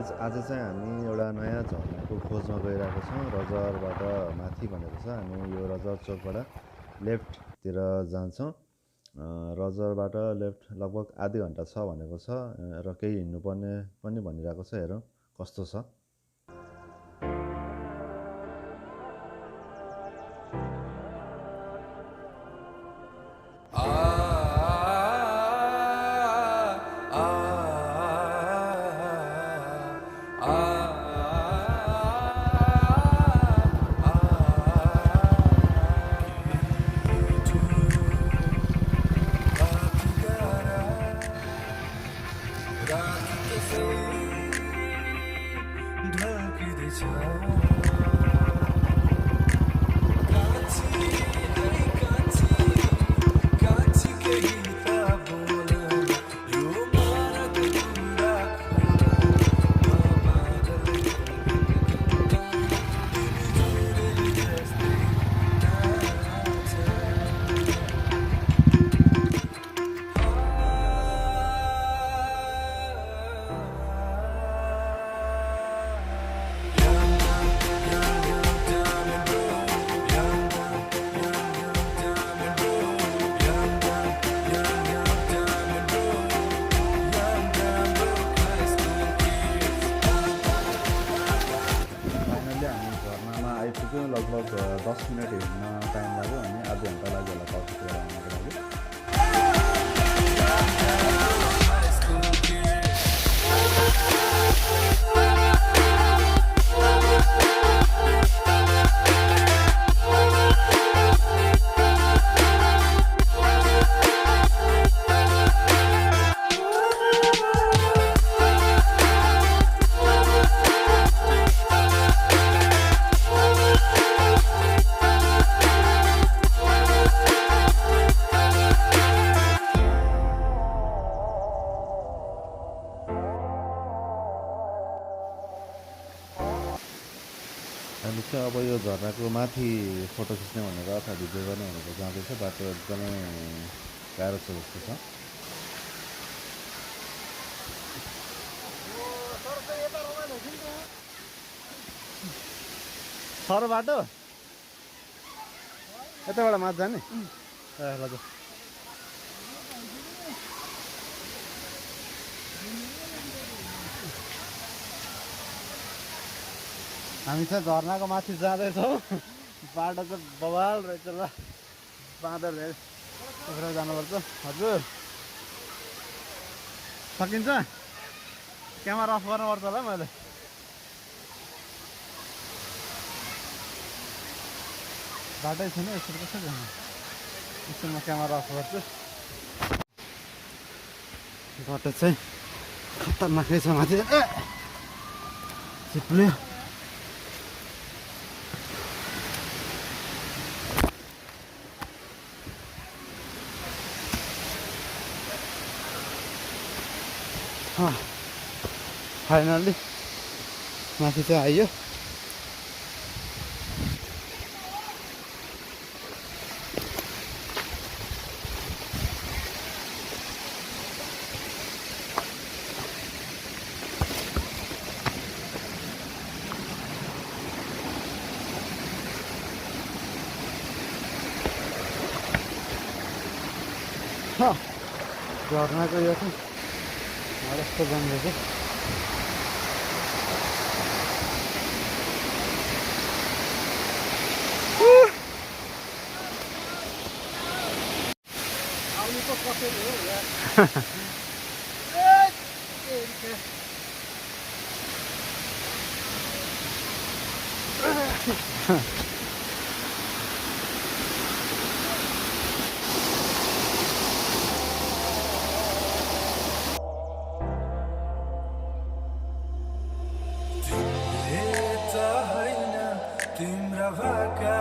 Guys आज चाहिँ हामी एउटा नयाँ झरनाको खोजमा गइरहेको छौँ। रजहरबाट माथि भनेको छ। हामी यो रजहर चोकबाट लेफ्टतिर जान्छौँ। रजहरबाट लेफ्ट लगभग आधी घन्टा छ भनेको छ र केही हिँड्नुपर्ने पनि भनिरहेको छ। हेरौँ कस्तो छ। लगभग 10 मिनट हिँड्न टाइम लाग्यो अनि आधी घन्टा लाग्यो होला कफीतिर आउनको लागि। हामी चाहिँ अब यो झरनाको माथि फोटो खिच्ने भनेर अथवा भिडियो गर्ने भनेर जाँदैछ। बाटो एकदमै गाह्रो छ जस्तो छ। सर बाटो यताबाट माथि जाने ल। हामी चाहिँ झरनाको माथि जाँदैछौँ। बाटो चाहिँ बवाल रहेछ ल। बाँदर उफ्रेर जानुपर्छ। हजुर सकिन्छ? क्यामेरा अफ गर्नुपर्छ होला मैले। बाटै छैन यसरी कसरी जानु? यसरी म क्यामेरा अफ गर्छु। बाटो चाहिँ खतरनाकै छ माथि। चिप्ल्यो। फाइनली माथि चाहिँ आइयो। झरनाको यो चाहिँ यस्तो जाँदैछ। तिम्रा भाका